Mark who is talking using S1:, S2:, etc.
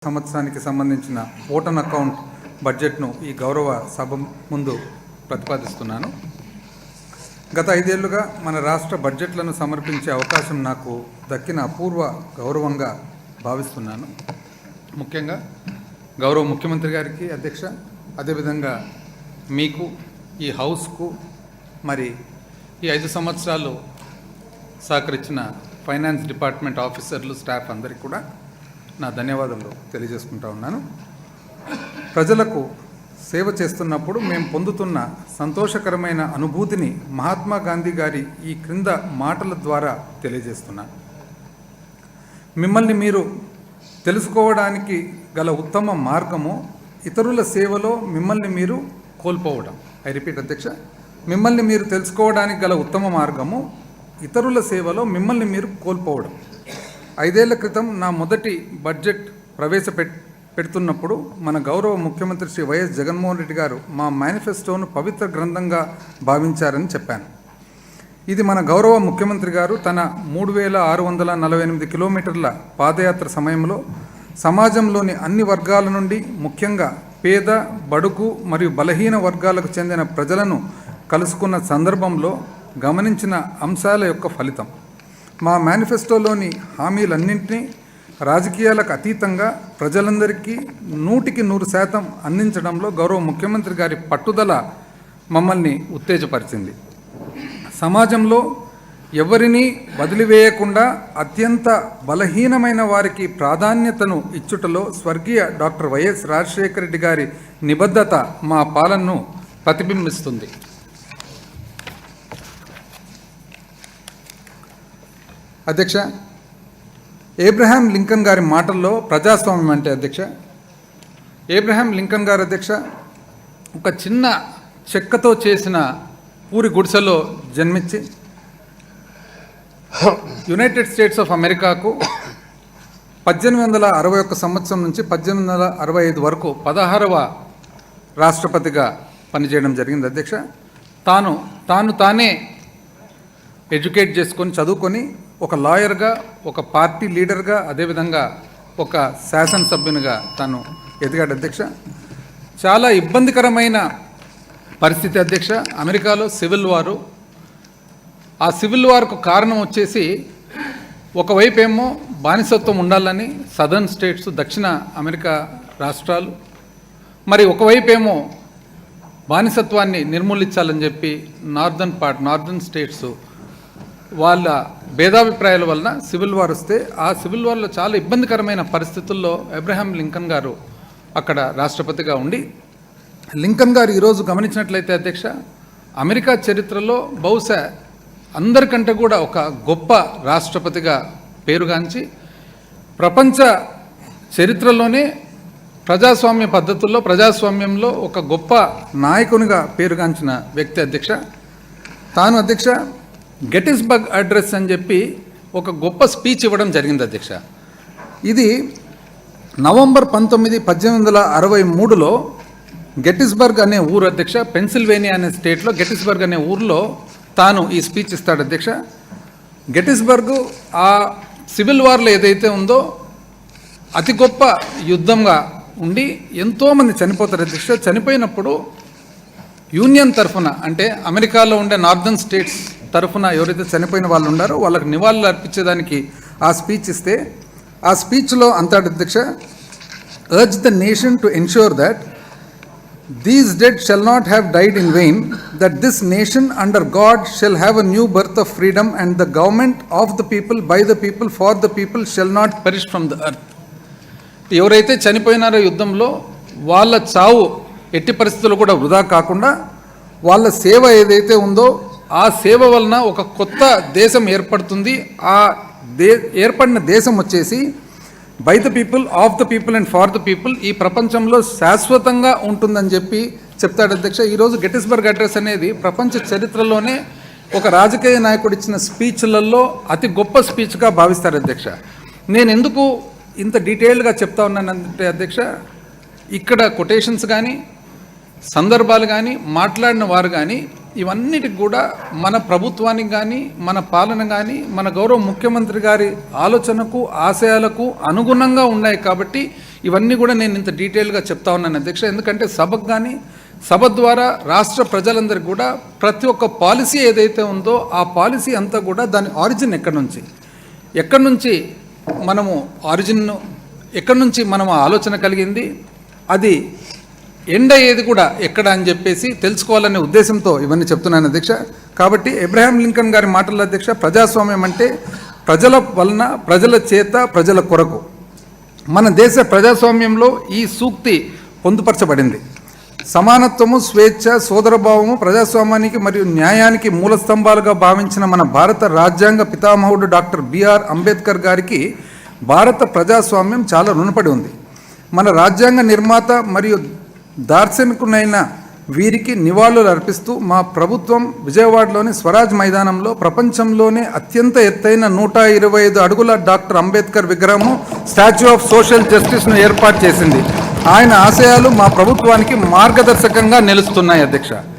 S1: సంవత్సరానికి సంబంధించిన vote on account బడ్జెట్ను ఈ గౌరవ సభ ముందు ప్రతిపాదిస్తున్నాను. గత 5 ఏళ్లుగా మన రాష్ట్ర బడ్జెట్లను సమర్పించే అవకాశం నాకు దక్కిన అపూర్వ గౌరవంగా భావిస్తున్నాను. ముఖ్యంగా గౌరవ ముఖ్యమంత్రి గారికి అధ్యక్ష, అదేవిధంగా మీకు, ఈ హౌస్కు, మరి ఈ 5 సంవత్సరాలు సహకరించిన ఫైనాన్స్ డిపార్ట్మెంట్ ఆఫీసర్లు, స్టాఫ్ అందరికీ కూడా నా ధన్యవాదాలు తెలియజేసుకుంటా ఉన్నాను. ప్రజలకు సేవ చేస్తున్నప్పుడు మేము పొందుతున్న సంతోషకరమైన అనుభూతిని మహాత్మా గాంధీ గారి ఈ క్రింద మాటల ద్వారా తెలియజేస్తున్నాను. మిమ్మల్ని మీరు తెలుసుకోవడానికి గల ఉత్తమ మార్గము ఇతరుల సేవలో మిమ్మల్ని మీరు కోల్పోవడం. ఐ రిపీట్ అధ్యక్ష, మిమ్మల్ని మీరు తెలుసుకోవడానికి గల ఉత్తమ మార్గము ఇతరుల సేవలో మిమ్మల్ని మీరు కోల్పోవడం. 5 ఏళ్ల క్రితం నా మొదటి బడ్జెట్ ప్రవేశపెడుతున్నప్పుడు మన గౌరవ ముఖ్యమంత్రి శ్రీ వైఎస్ జగన్మోహన్ రెడ్డి గారు మా మేనిఫెస్టోను పవిత్ర గ్రంథంగా భావించారని చెప్పాను. ఇది మన గౌరవ ముఖ్యమంత్రి గారు తన 3648 కిలోమీటర్ల పాదయాత్ర సమయంలో సమాజంలోని అన్ని వర్గాల నుండి, ముఖ్యంగా పేద, బడుగు మరియు బలహీన వర్గాలకు చెందిన ప్రజలను కలుసుకున్న సందర్భంలో గమనించిన అంశాల యొక్క ఫలితం. మా మేనిఫెస్టోలోని హామీలన్నింటినీ రాజకీయాలకు అతీతంగా ప్రజలందరికీ 100% అందించడంలో గౌరవ ముఖ్యమంత్రి గారి పట్టుదల మమ్మల్ని ఉత్తేజపరిచింది. సమాజంలో ఎవరినీ వదిలివేయకుండా అత్యంత బలహీనమైన వారికి ప్రాధాన్యతను ఇచ్చుటలో స్వర్గీయ డాక్టర్ వైఎస్ రాజశేఖర రెడ్డి గారి నిబద్ధత మా పాలనను ప్రతిబింబిస్తుంది. అధ్యక్ష, ఏబ్రహాం లింకన్ గారి మాటల్లో ప్రజాస్వామ్యం అంటే అధ్యక్ష, ఏబ్రహాం లింకన్ గారు అధ్యక్ష ఒక చిన్న చెక్కతో చేసిన పూరి గుడిసెలో జన్మించి యునైటెడ్ స్టేట్స్ ఆఫ్ అమెరికాకు 1861 సంవత్సరం నుంచి 1865 వరకు 16వ రాష్ట్రపతిగా పనిచేయడం జరిగింది అధ్యక్ష. తానే ఎడ్యుకేట్ చేసుకొని, చదువుకొని ఒక లాయర్గా, ఒక పార్టీ లీడర్గా, అదేవిధంగా ఒక శాసనసభ్యునిగా తాను ఎదిగాడు అధ్యక్ష. చాలా ఇబ్బందికరమైన పరిస్థితి అధ్యక్ష. అమెరికాలో సివిల్ వారు, ఆ సివిల్ వార్కు కారణం వచ్చేసి ఒకవైపు ఏమో బానిసత్వం ఉండాలని సదర్న్ స్టేట్స్, దక్షిణ అమెరికా రాష్ట్రాలు, మరి ఒకవైపు ఏమో బానిసత్వాన్ని నిర్మూలించాలని చెప్పి నార్దర్న్ స్టేట్స్ వాళ్ళ భేదాభిప్రాయాల వలన సివిల్ వార్ వస్తే, ఆ సివిల్ వార్లో చాలా ఇబ్బందికరమైన పరిస్థితుల్లో అబ్రహాం లింకన్ గారు అక్కడ రాష్ట్రపతిగా ఉండి, లింకన్ గారు ఈరోజు గమనించినట్లయితే అధ్యక్ష, అమెరికా చరిత్రలో బహుశా అందరికంటే కూడా ఒక గొప్ప రాష్ట్రపతిగా పేరుగాంచి, ప్రపంచ చరిత్రలోనే ప్రజాస్వామ్య పద్ధతుల్లో, ప్రజాస్వామ్యంలో ఒక గొప్ప నాయకునిగా పేరుగాంచిన వ్యక్తి అధ్యక్ష. తాను అధ్యక్ష గెటిస్బర్గ్ అడ్రస్ అని చెప్పి ఒక గొప్ప స్పీచ్ ఇవ్వడం జరిగింది అధ్యక్ష. ఇది నవంబర్ 19, 1863లో గెటిస్బర్గ్ అనే ఊరు అధ్యక్ష, పెన్సిల్వేనియా అనే స్టేట్లో గెటిస్బర్గ్ అనే ఊరిలో తాను ఈ స్పీచ్ ఇస్తాడు అధ్యక్ష. గెటిస్బర్గ్ ఆ సివిల్ వార్లో ఏదైతే ఉందో అతి గొప్ప యుద్ధంగా ఉండి ఎంతోమంది చనిపోతారు అధ్యక్ష. చనిపోయినప్పుడు యూనియన్ తరఫున, అంటే అమెరికాలో ఉండే నార్దర్న్ స్టేట్స్ తరఫున ఎవరైతే చనిపోయిన వాళ్ళు ఉన్నారో వాళ్ళకి నివాళులు అర్పించేదానికి ఆ స్పీచ్ ఇస్తే, ఆ స్పీచ్లో అంటాడు అధ్యక్ష, urge the nation to ensure that these dead shall not have died in vain, that this nation under God shall have a new birth of freedom, and the government of the people, by the people, for the people shall not perish from the earth. ఎవరైతే చనిపోయినారో యుద్ధంలో వాళ్ళ చావు ఎట్టి పరిస్థితుల్లో కూడా వృధా కాకుండా, వాళ్ళ సేవ ఏదైతే ఉందో ఆ సేవ వలన ఒక కొత్త దేశం ఏర్పడుతుంది. ఆ ఏర్పడిన దేశం వచ్చేసి by the people, of the people and for the people, ఈ ప్రపంచంలో శాశ్వతంగా ఉంటుందని చెప్పి చెప్తాడు అధ్యక్ష. ఈరోజు గెటిస్బర్గ్ అడ్రస్ అనేది ప్రపంచ చరిత్రలోనే ఒక రాజకీయ నాయకుడు ఇచ్చిన స్పీచ్లలో అతి గొప్ప స్పీచ్గా భావిస్తారు అధ్యక్ష. నేను ఎందుకు ఇంత డీటెయిల్డ్గా చెప్తా ఉన్నానంటే అధ్యక్ష, ఇక్కడ కొటేషన్స్ కానీ, సందర్భాలు కానీ, మాట్లాడిన వారు కానీ, ఇవన్నిటికి కూడా మన ప్రభుత్వానికి కానీ, మన పాలన కానీ, మన గౌరవ ముఖ్యమంత్రి గారి ఆలోచనకు, ఆశయాలకు అనుగుణంగా ఉన్నాయి. కాబట్టి ఇవన్నీ కూడా నేను ఇంత డీటెయిల్గా చెప్తా ఉన్నాను అధ్యక్ష. ఎందుకంటే సభకు కానీ సభ ద్వారా రాష్ట్ర ప్రజలందరికీ కూడా ప్రతి ఒక్క పాలసీ ఏదైతే ఉందో ఆ పాలసీ అంతా కూడా దాని ఆరిజిన్ ఎక్కడి నుంచి మనము ఎక్కడి నుంచి మనం ఆలోచన కలిగింది, అది ఎండ్ అయ్యేది కూడా ఎక్కడ అని చెప్పేసి తెలుసుకోవాలనే ఉద్దేశంతో ఇవన్నీ చెప్తున్నాను అధ్యక్ష. కాబట్టి అబ్రహాం లింకన్ గారి మాటల అధ్యక్ష, ప్రజాస్వామ్యం అంటే ప్రజల వలన, ప్రజల చేత, ప్రజల కొరకు. మన దేశ ప్రజాస్వామ్యంలో ఈ సూక్తి పొందుపరచబడింది. సమానత్వము, స్వేచ్ఛ, సోదరభావము ప్రజాస్వామ్యానికి మరియు న్యాయానికి మూల స్తంభాలుగా భావించిన మన భారత రాజ్యాంగ పితామహుడు డాక్టర్ బిఆర్ అంబేద్కర్ గారికి భారత ప్రజాస్వామ్యం చాలా రుణపడి ఉంది. మన రాజ్యాంగ నిర్మాత మరియు దార్శనికునైన వీరికి నివాళులు అర్పిస్తూ మా ప్రభుత్వం విజయవాడలోని స్వరాజ్ మైదానంలో ప్రపంచంలోనే అత్యంత ఎత్తైన 125 అడుగుల డాక్టర్ అంబేద్కర్ విగ్రహము, స్టాచ్యూ ఆఫ్ సోషల్ జస్టిస్ను ఏర్పాటు చేసింది. ఆయన ఆశయాలు మా ప్రభుత్వానికి మార్గదర్శకంగా నిలుస్తున్నాయి అధ్యక్ష.